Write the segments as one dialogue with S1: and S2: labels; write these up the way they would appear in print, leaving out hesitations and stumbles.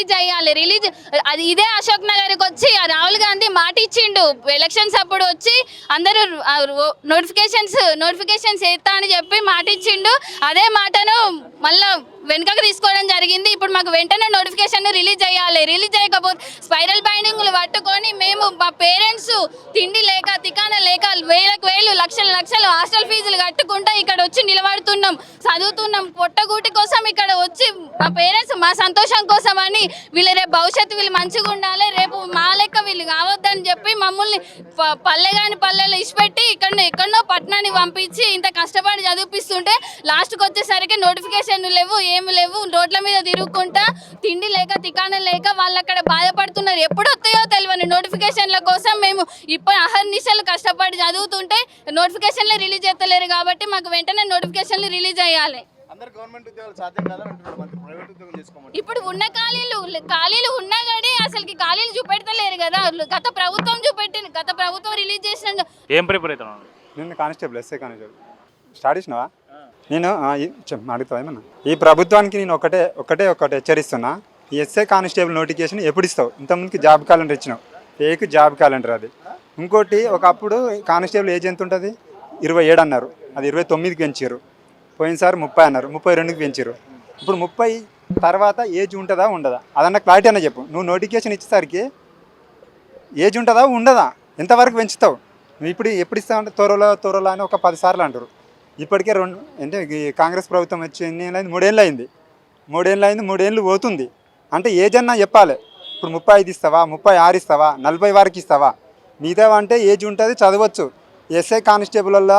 S1: Release అయ్యాలి. అది ఇదే అశోక్ నగర్కి వచ్చి రాహుల్ గాంధీ మాట ఇచ్చిండు ఎలక్షన్స్ అప్పుడు వచ్చి అందరూ నోటిఫికేషన్స్ వేస్తా అని చెప్పి మాట ఇచ్చిండు. అదే మాటను మళ్ళా వెనుకకు తీసుకోవడం జరిగింది. ఇప్పుడు మాకు వెంటనే నోటిఫికేషన్ రిలీజ్ అయ్యాలి. రిలీజ్ చేయకపోతే స్పైరల్ బైండింగ్లు పట్టుకొని మేము మా పేరెంట్స్ తిండి లేక తికాన లేక వేలు లక్షలు హాస్టల్ ఫీజులు కట్టుకుంటా ఇక్కడ వచ్చి నిలబడుతున్నాం, చదువుతున్నాం. పొట్టగూటి కోసం ఇక్కడ వచ్చి మా పేరెంట్స్ మా సంతోషం కోసం అని వీళ్ళ రేపు భవిష్యత్తు వీళ్ళు మంచిగా ఉండాలి, రేపు మా లెక్క వీళ్ళు కావద్దని చెప్పి మమ్మల్ని పల్లెలో ఇచ్చిపెట్టి ఎక్కడో పట్టణానికి పంపించి ఇంత కష్టపడి చదివిపిస్తుంటే లాస్ట్కి వచ్చేసరికి నోటిఫికేషన్లు లేవు, ఏమి లేవు. రోడ్ల మీద తిరుగుకుంటా తిండి లేక తికాన లేక వాళ్ళు అక్కడ బాధపడుతున్నారు. ఎప్పుడు వస్తాయో తెలియని నోటిఫికేషన్ల కోసం మేము ఇప్పుడు అహర్నిశలు కష్టపడి చదువుతుంటే నోటిఫికేషన్లు రిలీజ్ చేస్తలేరు. కాబట్టి మాకు వెంటనే నోటిఫికేషన్లు రిలీజ్ అయ్యాలి. ఇప్పుడు ఉన్న ఖాళీలు ఉన్నా కానీ అసలు ఖాళీలు చూపెడతలేరు కదా. గత ప్రభుత్వం రిలీజ్ చేసిన
S2: ఏం ప్రిపేర్ అవుతున్నావు?
S3: నేను కానిస్టేబుల్, ఎస్ఐ కానిస్టేబుల్ స్టార్ట్ చేసినావా? నేను అడుగుతా ఏమన్నా. ఈ ప్రభుత్వానికి నేను ఒకటే హెచ్చరిస్తున్నా. ఈ ఎస్ఐ కానిస్టేబుల్ నోటిఫికేషన్ ఎప్పుడు ఇస్తావు? ఇంతకుముందుకి జాబ్ క్యాలెండర్ ఇచ్చినావు, ఫేక్ జాబ్ క్యాలెండర్ అది. ఇంకోటి ఒకప్పుడు కానిస్టేబుల్ ఏజ్ ఎంత ఉంటుంది? 27 అన్నారు, అది 29కి పెంచారు. పోయినసారి 30 అన్నారు, 32కి పెంచారు. ఇప్పుడు 30 తర్వాత ఏజ్ ఉంటుందా ఉండదా? అదన్నా క్లారిటీ అన్న చెప్పు. నువ్వు నోటిఫికేషన్ ఇచ్చేసరికి ఏజ్ ఉంటుందా ఉండదా? ఎంతవరకు పెంచుతావు? నువ్వు ఇప్పుడు ఎప్పుడు ఇస్తావు అంటే త్వరలో అని ఒక 10 సార్లు అంటారు. ఇప్పటికే అంటే కాంగ్రెస్ ప్రభుత్వం వచ్చి ఎన్ని ఏళ్ళు అయింది? 3 ఏళ్ళు అయింది. 3 ఏళ్ళు పోతుంది అంటే ఏజ్ అన్నా చెప్పాలి. ఇప్పుడు 35 ఇస్తావా, 36 ఇస్తావా, 40 వరకు ఇస్తావా? మిగతా అంటే ఏజ్ ఉంటుంది, చదవచ్చు. ఎస్ఐ కానిస్టేబుల్ వల్ల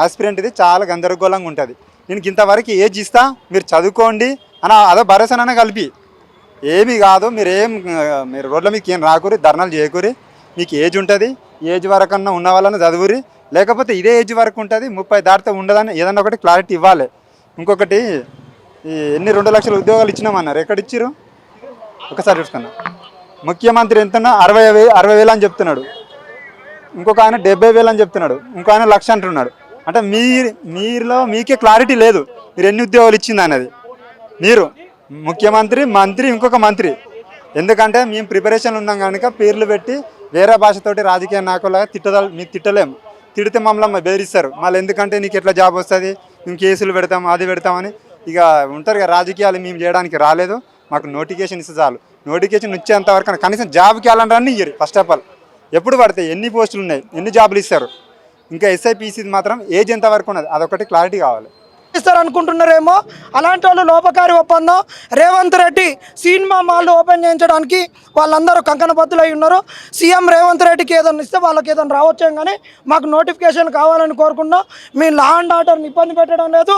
S3: ఆస్పిరెంట్ ఇది చాలా గందరగోళంగా ఉంటుంది. నేను ఇంతవరకు ఏజ్ ఇస్తా, మీరు చదువుకోండి అని అదో భరోసానైనా కలిపి. ఏమీ కాదు, మీరు రోడ్ల మీకు ఏం రాకూరి, ధర్నాలు చేయకూరి. మీకు ఏజ్ ఉంటుంది, ఏజ్ వరకన్నా ఉన్న వాళ్ళని చదువురి. లేకపోతే ఇదే ఏజ్ వరకు ఉంటుంది, 30 దాటితే ఉండదని ఏదన్నా ఒకటి క్లారిటీ ఇవ్వాలి. ఇంకొకటి ఎన్ని 2 లక్షల ఉద్యోగాలు ఇచ్చినామన్నారు, ఎక్కడ ఇచ్చిరు? ఒకసారి చూసుకున్నా. ముఖ్యమంత్రి ఎంతన్నా 60,000 అని చెప్తున్నాడు, ఇంకొక ఆయన 70,000 అని చెప్తున్నాడు, ఇంకో ఆయన 1,00,000 అంటున్నాడు. అంటే మీలో మీకే క్లారిటీ లేదు మీరు ఎన్ని ఉద్యోగాలు ఇచ్చింది అనేది. మీరు ముఖ్యమంత్రి, మంత్రి, ఇంకొక మంత్రి. ఎందుకంటే మేము ప్రిపరేషన్ ఉన్నాం కనుక పేర్లు పెట్టి వేరే భాషతోటి రాజకీయ నాయకులాగా మీకు తిట్టలేము. తిడితే మమ్మల్ని బెదిరిస్తారు. మళ్ళీ ఎందుకంటే నీకు ఎట్లా జాబ్ వస్తుంది, మేము కేసులు పెడతాం, అది పెడతామని ఇక ఉంటారు కదా. రాజకీయాలు మేము చేయడానికి రాలేదు, మాకు నోటిఫికేషన్ ఇస్తే చాలు. నోటిఫికేషన్ ఇచ్చేంత వరకు కనీసం జాబ్ క్యాలెండర్ అన్నీ ఇయ్యరు. ఫస్ట్ ఆఫ్ ఆల్ ఎప్పుడు పడతాయి, ఎన్ని పోస్టులు ఉన్నాయి, ఎన్ని జాబులు ఇస్తారు. ఇంకా ఎస్ఐపిసి మాత్రం ఏజ్ ఎంత వరకు ఉన్నది అదొకటి క్లారిటీ కావాలి.
S4: ఇస్తారు అనుకుంటున్నారేమో. అలాంటి వాళ్ళు లోపకారి ఒప్పందం. రేవంత్ రెడ్డి సినిమా మాల్లు ఓపెన్ చేయించడానికి వాళ్ళందరూ కంకణబద్దులు అయి ఉన్నారు. సీఎం రేవంత్ రెడ్డికి ఏదైనా ఇస్తే వాళ్ళకి ఏదైనా రావచ్చేం, కానీ మాకు నోటిఫికేషన్ కావాలని కోరుకున్నాం. మీ లా అండ్ ఆర్డర్ని ఇబ్బంది పెట్టడం లేదు,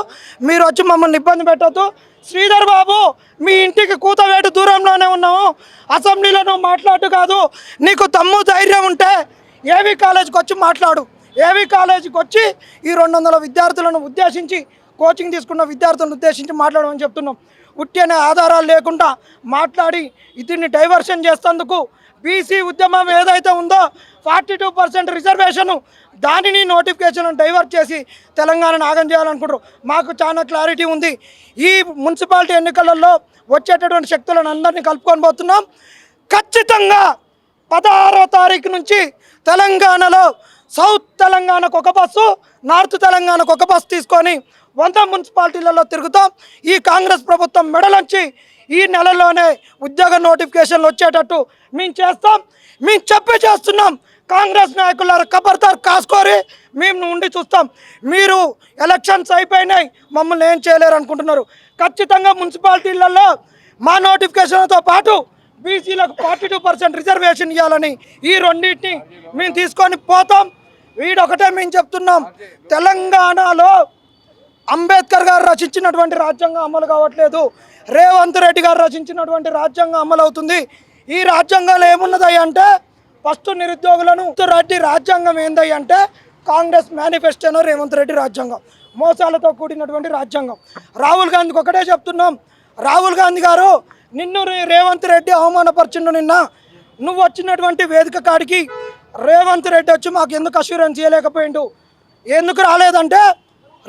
S4: మీరు వచ్చి మమ్మల్ని ఇబ్బంది పెట్టద్దు. శ్రీధర్ బాబు, మీ ఇంటికి కూతవేటు దూరంలోనే ఉన్నాము, అసెంబ్లీలో నువ్వు మాట్లాడు కాదు. నీకు తమ్ము ధైర్యం ఉంటే ఏవీ కాలేజీకి వచ్చి మాట్లాడు. ఏవీ కాలేజీకి వచ్చి ఈ 200 విద్యార్థులను ఉద్దేశించి, కోచింగ్ తీసుకున్న విద్యార్థులను ఉద్దేశించి మాట్లాడమని చెప్తున్నాం. ఉట్టినే ఆధారాలు లేకుండా మాట్లాడి దీన్ని డైవర్షన్ చేసేందుకు బీసీ ఉద్యమం ఏదైతే ఉందో 42% రిజర్వేషను, దానిని నోటిఫికేషన్ డైవర్ట్ చేసి తెలంగాణను ఆగం చేయాలనుకుంటారు. మాకు చాలా క్లారిటీ ఉంది. ఈ మున్సిపాలిటీ ఎన్నికలలో వచ్చేటటువంటి శక్తులను అందరినీ కలుపుకొని పోతున్నాం. ఖచ్చితంగా 16వ తారీఖు నుంచి తెలంగాణలో సౌత్ తెలంగాణకు ఒక బస్సు, నార్త్ తెలంగాణకు ఒక బస్సు తీసుకొని 100 మున్సిపాలిటీలలో తిరుగుతాం. ఈ కాంగ్రెస్ ప్రభుత్వం మెడలంచి ఈ నెలలోనే ఉద్యోగ నోటిఫికేషన్లు వచ్చేటట్టు మేము చేస్తాం. మేము చేస్తున్నాం. కాంగ్రెస్ నాయకులారు ఖబర్దార్ కాసుకోరి, మేము ఉండి చూస్తాం. మీరు ఎలక్షన్స్ అయిపోయినాయి, మమ్మల్ని ఏం చేయలేరు అనుకుంటున్నారు. ఖచ్చితంగా మున్సిపాలిటీలలో మా నోటిఫికేషన్తో పాటు బీసీలకు 42% రిజర్వేషన్ ఇవ్వాలని ఈ రెండింటిని మేము తీసుకొని పోతాం. వీడొకటే మేము చెప్తున్నాం, తెలంగాణలో అంబేద్కర్ గారు రచించినటువంటి రాజ్యాంగం అమలు కావట్లేదు, రేవంత్ రెడ్డి గారు రచించినటువంటి రాజ్యాంగం అమలు అవుతుంది. ఈ రాజ్యాంగంలో ఏమున్నది అంటే ఫస్ట్ నిరుద్యోగులను రెడ్డి రాజ్యాంగం ఏందయ్య అంటే కాంగ్రెస్ మేనిఫెస్టోనో రేవంత్ రెడ్డి రాజ్యాంగం, మోసాలతో కూడినటువంటి రాజ్యాంగం. రాహుల్ గాంధీకి ఒకటే చెప్తున్నాం, రాహుల్ గాంధీ గారు నిన్ను రేవంత్ రెడ్డి అవమానపరిచిండు. నిన్న నువ్వు వచ్చినటువంటి వేదిక కాడికి రేవంత్ రెడ్డి వచ్చి మాకు ఎందుకు అష్యూరెన్స్ ఇవ్వలేకపోయిండు, ఎందుకు రాలేదంటే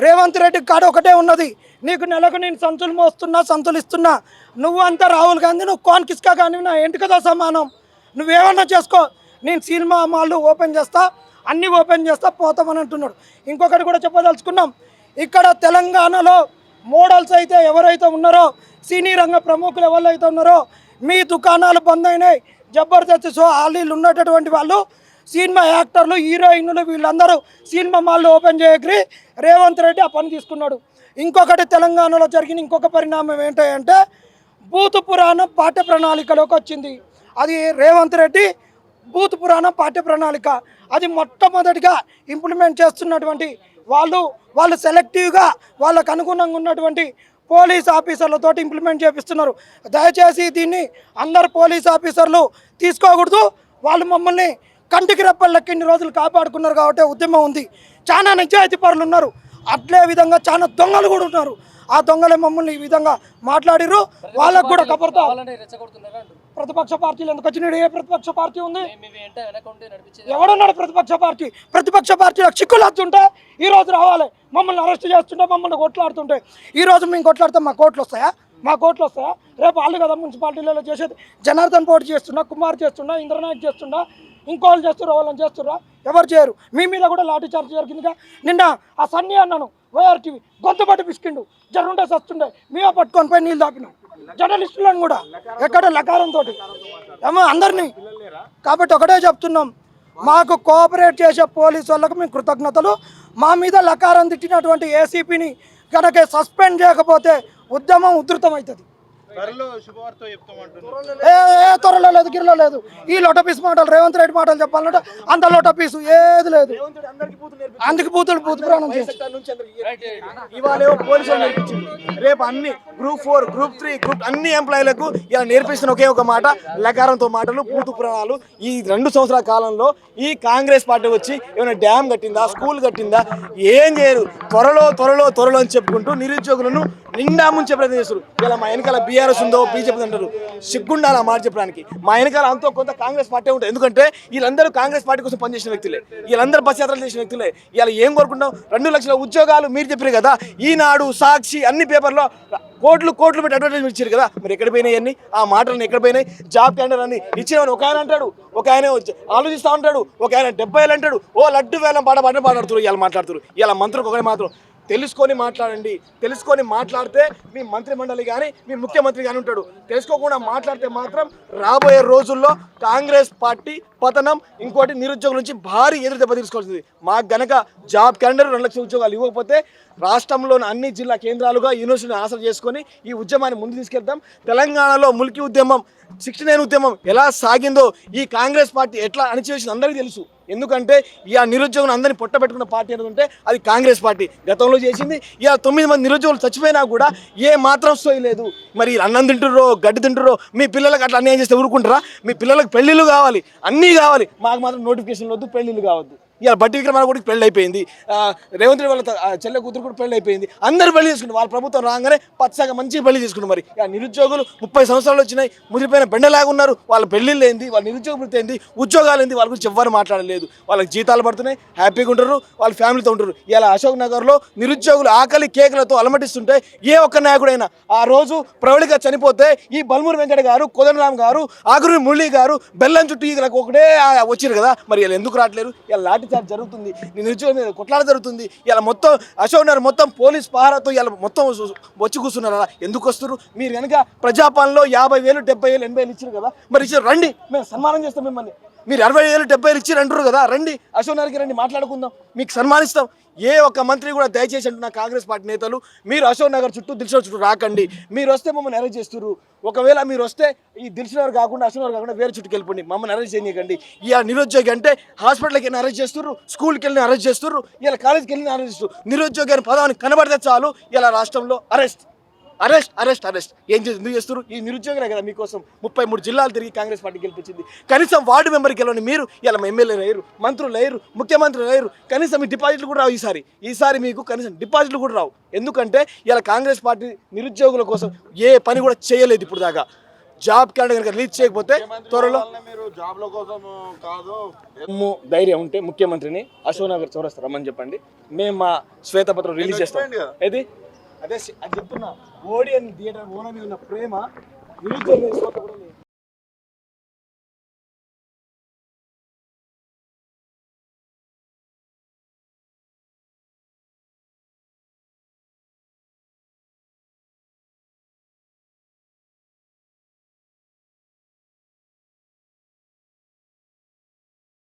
S4: రేవంత్ రెడ్డి కాడ ఒకటే ఉన్నది, నీకు నెలకు నేను సంచులు మోస్తున్నా, సంచులు ఇస్తున్నా, నువ్వు అంతా రాహుల్ గాంధీ, నువ్వు కాన్ కిస్కా కానీ నా ఎంటికతో సమానం, నువ్వేమన్నా చేసుకో, నేను సినిమా మాల్లు ఓపెన్ చేస్తా, అన్నీ ఓపెన్ చేస్తా, పోతామని అంటున్నాడు. ఇంకొకటి కూడా చెప్పదలుచుకున్నాం, ఇక్కడ తెలంగాణలో మోడల్స్ అయితే ఎవరైతే ఉన్నారో, సినీ రంగ ప్రముఖులు ఎవరైతే ఉన్నారో, మీ దుకాణాలు బంద్ అయినాయి, జబర్దస్త్ షో ఆలీలు ఉన్నటువంటి వాళ్ళు, సినిమా యాక్టర్లు, హీరోయిన్లు వీళ్ళందరూ సినిమా మాల్లు ఓపెన్ చేయగలి రేవంత్ రెడ్డి ఆ పని తీసుకున్నాడు. ఇంకొకటి తెలంగాణలో జరిగిన ఇంకొక పరిణామం ఏంటంటే బూత్ పురాణం పాఠ్య ప్రణాళికలోకి వచ్చింది. అది రేవంత్ రెడ్డి బూత్ పురాణం పాఠ్య ప్రణాళిక, అది మొట్టమొదటిగా ఇంప్లిమెంట్ చేస్తున్నటువంటి వాళ్ళు సెలెక్టివ్గా వాళ్ళకు అనుగుణంగా ఉన్నటువంటి పోలీస్ ఆఫీసర్లతో ఇంప్లిమెంట్ చేపిస్తున్నారు. దయచేసి దీన్ని అందరు పోలీస్ ఆఫీసర్లు తీసుకోకూడదు. వాళ్ళు మమ్మల్ని కంటికి రెప్పలకి ఇన్ని రోజులు కాపాడుకున్నారు కాబట్టి ఉద్యమం ఉంది. చాలా నిజాయితీ పరులు ఉన్నారు, అట్లే విధంగా చాలా దొంగలు కూడా ఉన్నారు. ఆ దొంగలే మమ్మల్ని ఈ విధంగా మాట్లాడిర్రు. వాళ్ళకు కూడా కబర్తా. ప్రతిపక్ష పార్టీలు ఎందుకు వచ్చినాడు? ఏ ప్రతిపక్ష పార్టీ ఉంది? ఎవడున్నాడు ప్రతిపక్ష పార్టీ? ప్రతిపక్ష పార్టీలకు చిక్కులు వస్తుంటే ఈరోజు రావాలి, మమ్మల్ని అరెస్ట్ చేస్తుంటే, మమ్మల్ని కొట్లాడుతుంటే. ఈరోజు మేము కొట్లాడితే మా కోట్లు వస్తాయా? రేపు వాళ్ళు కదా మున్సిపాలిటీలలో చేసేది. జనార్దన్ పోటీ చేస్తున్నా, కుమార్ చేస్తున్నా, ఇంద్రనాయక్ చేస్తున్నా, ఇంకోళ్ళు చేస్తున్నా, వాళ్ళని చేస్తున్నా, ఎవరు చేయరు. మీ మీద కూడా లాఠీ చార్జ్ జరిగిందిగా. నిన్న ఆ సన్నీ అన్నాను వైఆర్టీవీ గొంతు పట్టి పిసికిండు, జరుగుంటే సస్తుండే, మేమే పట్టుకొని పోయి నీళ్ళు తాపినాం జర్నలిస్టులను కూడా, ఎక్కడ లకారంతో ఏమో అందరినీ. కాబట్టి ఒకటే చెప్తున్నాం, మాకు కోఆపరేట్ చేసే పోలీసు వాళ్ళకు మేము కృతజ్ఞతలు. మా మీద లకారం తిట్టినటువంటి ఏసీపీని కనుక సస్పెండ్ చేయకపోతే ఉద్యమం ఉధృతమవుతుంది. త్వరలో లేదు, గిరిలో లేదు. ఈ లోటపీస్ మాటలు, రేవంత్ రెడ్డి మాటలు చెప్పాలంటే అంత లోటపీసు ఏది లేదు. అందుకు బూత్ పురాణం చేసి
S2: ఇవాళ పోలీసులు నేర్పించింది, రేపు అన్ని గ్రూప్ 4, గ్రూప్ 3, గ్రూప్ అన్ని ఎంప్లాయీలకు ఇలా నేర్పిస్తున్న ఒకే ఒక మాట, లకారంతో మాటలు, బూతు పురాణాలు. ఈ 2 సంవత్సరాల కాలంలో ఈ కాంగ్రెస్ పార్టీ వచ్చి ఏమైనా డ్యామ్ కట్టిందా, స్కూల్ కట్టిందా? ఏం చేయరు. త్వరలో అని చెప్పుకుంటూ నిరుద్యోగులను నిండా ముంచే ప్రయత్నం చేస్తారు. ఇలా మా వెనకాల బీఆర్ఎస్ ఉందో, బీజేపీ అంటారు. సిగ్గుండాలి ఆ మాట చెప్పడానికి. మా వెనకాల అంతో కొంత కాంగ్రెస్ పార్టీ ఉంటుంది. ఎందుకంటే వీళ్ళందరూ కాంగ్రెస్ పార్టీ కోసం పనిచేసిన వ్యక్తులే, వీళ్ళందరూ బస్ యాత్రలు చేసిన వ్యక్తులే. ఇలా ఏం కోరుకుంటాం? 2 లక్షల ఉద్యోగాలు మీరు చెప్పారు కదా, ఈనాడు, సాక్షి అన్ని పేపర్లో కోట్లు పెట్టి అడ్వర్టైజ్మెంట్ ఇచ్చారు కదా, మరి ఎక్కడ పోయినాయి అన్ని? ఆ మాటలు ఎక్కడ పోయినాయి? జాబ్ క్యాలెండర్ అని ఇచ్చేవని ఒక ఆయన అంటాడు, ఒక ఆయన ఆలోచిస్తూ ఉంటాడు, ఒక ఆయన 70 అంటాడు. ఓ లడ్డు వేలం మాట్లాడుతారు. ఇలా మాట్లాడుతారు. ఇలా మంత్రులకు ఒకటే మాత్రం, తెలుసుకొని మాట్లాడండి. తెలుసుకొని మాట్లాడితే మీ మంత్రి మండలి కానీ, మీ ముఖ్యమంత్రి కానీ ఉంటాడు. తెలుసుకోకుండా మాట్లాడితే మాత్రం రాబోయే రోజుల్లో కాంగ్రెస్ పార్టీ పతనం. ఇంకోటి, నిరుద్యోగుల నుంచి భారీ ఎదురు దెబ్బ తీసుకోవాల్సింది. మాకు గనక జాబ్ క్యాలెండర్ 2 లక్షల ఉద్యోగాలు ఇవ్వకపోతే రాష్ట్రంలోని అన్ని జిల్లా కేంద్రాలుగా యూనివర్సిటీని ఆసరా చేసుకొని ఈ ఉద్యమాన్ని ముందు తీసుకెళ్తాం. తెలంగాణలో ముల్కీ ఉద్యమం, 69 ఉద్యమం ఎలా సాగిందో ఈ కాంగ్రెస్ పార్టీ ఎట్లా అణిచివేసింది అందరికీ తెలుసు. ఎందుకంటే ఈ నిరుద్యోగులు అందరినీ పొట్టబెట్టుకున్న పార్టీ అనేది ఉంటే అది కాంగ్రెస్ పార్టీ గతంలో చేసింది. ఇలా 9 మంది నిరుద్యోగులు చచ్చిపోయినా కూడా ఏ మాత్రం సోయలేదు. మరి అన్నం తింటుర్రో, గడ్డి తింటుర్రో, మీ పిల్లలకు అట్లా అన్యాయం చేస్తే ఊరుకుంటారా? మీ పిల్లలకు పెళ్ళిళ్ళు కావాలి, అన్నీ కావాలి, మాకు మాత్రం నోటిఫికేషన్లు వద్దు, పెళ్ళిళ్ళు కావద్దు. ఇలా బట్టి విక్రమార్క కూడా పెళ్ళి అయిపోయింది, రేవంత్ రెడ్డి వాళ్ళ చెల్లె కూతురు కూడా పెళ్ళి అయిపోయింది. అందరూ పెళ్లి చేసుకుంటారు. వాళ్ళ ప్రభుత్వం రాగానే పచ్చగా మంచిగా పెళ్లి చేసుకుంటారు. మరి నిరుద్యోగులు 30 సంవత్సరాలు వచ్చినాయి, ముదిరిపోయిన బెండలాగా ఉన్నారు. వాళ్ళ పెళ్ళిళ్ళు ఏంది, వాళ్ళ నిరుద్యోగ వృత్తి ఏంది, ఉద్యోగాలు ఏంది, వాళ్ళ గురించి ఎవ్వరు మాట్లాడలేదు. వాళ్ళకి జీతాలు పడుతున్నాయి, హ్యాపీగా ఉంటారు, వాళ్ళ ఫ్యామిలీతో ఉంటారు. ఇలా అశోక్ నగర్లో నిరుద్యోగులు ఆకలి కేకలతో అలమటిస్తుంటే ఏ ఒక్క నాయకుడైనా ఆ రోజు ప్రవళిక చనిపోతే ఈ బల్మూరి వెంకట గారు, కోదండరామ్ గారు, ఆగురి మురళి గారు బెల్లం చుట్టూ ఈగలకు ఒకటే వచ్చారు కదా, మరి ఇలా ఎందుకు రావట్లేరు? ఇలా లాఠీ చార్జ్ జరుగుతుంది, నిరుద్యోగం మీద కొట్లాడ జరుగుతుంది. ఇలా మొత్తం అశోక్ నగర్ మొత్తం పోలీస్ పహారాతో ఇలా మొత్తం వచ్చి కూర్చున్నారు. అలా ఎందుకు వస్తారు? మీరు కనుక ప్రజాపాలనలో 50,000, 70,000, 80,000 ఇచ్చారు కదా, మరి ఇచ్చారు, రండి, మేము సన్మానం చేస్తాం మిమ్మల్ని. మీరు 60,000, 70,000 ఇచ్చారు అంటారు కదా, రండి అశోక్ నగర్కి రండి, మాట్లాడుకుందాం, మీకు సన్మానిస్తాం. ఏ ఒక్క మంత్రి కూడా దయచేసి అంటున్న కాంగ్రెస్ పార్టీ నేతలు, మీరు అశోక్ నగర్ చుట్టూ, దిల్సుఖ్నగర్ చుట్టూ రాకండి. మీరు వస్తే మమ్మల్ని అరెస్ట్ చేస్తారు. ఒకవేళ మీరు వస్తే ఈ దిల్సుఖ్నగర్ కాకుండా, అశోక్ నగర్ కాకుండా వేరే చుట్టూకి వెళ్ళిపోండి, మమ్మల్ని అరెస్ట్ చేయకండి. ఇలా నిరుద్యోగి అంటే హాస్పిటల్కి వెళ్ళి అరెస్ట్ చేస్తున్నారు, స్కూల్కి వెళ్ళి అరెస్ట్ చేస్తున్నారు, ఇలా కాలేజ్కి వెళ్ళి అరెస్ట్ చేస్తారు. నిరుద్యోగి అనే పదాన్ని కనబడితే చాలు ఇలా రాష్ట్రంలో అరెస్ట్. ఏం ఎందుకు చేస్తారు? ఈ నిరుద్యోగులే కదా మీకోసం 33 జిల్లాలు తిరిగి కాంగ్రెస్ పార్టీ గెలిపించింది. కనీసం వార్డు మెంబర్కి వెళ్ళని మీరు ఇలా ఎమ్మెల్యేలు అయ్యారు, మంత్రులు అయ్యారు, ముఖ్యమంత్రులు అయ్యారు. కనీసం మీ డిపాజిట్లు కూడా రావు. ఈసారి మీకు కనీసం డిపాజిట్లు కూడా రావు. ఎందుకంటే ఇలా కాంగ్రెస్ పార్టీ నిరుద్యోగుల కోసం ఏ పని కూడా చేయలేదు ఇప్పుడు దాకా. జాబ్ క్యాలెండర్ కనుక రిలీజ్ చేయకపోతే త్వరలో
S5: మీరు జాబ్ల కోసం కాదు
S2: ధైర్యం ఉంటే ముఖ్యమంత్రిని అశోక్ నగర్ చౌరస్తా రమ్మని చెప్పండి, మేము మా శ్వేతపత్రం రిలీజ్ చేస్తాం. ఏది అదే అది చెప్తున్నా, ఓడి అని థియేటర్ ఓన మీద ఉన్న ప్రేమ రిలీజ్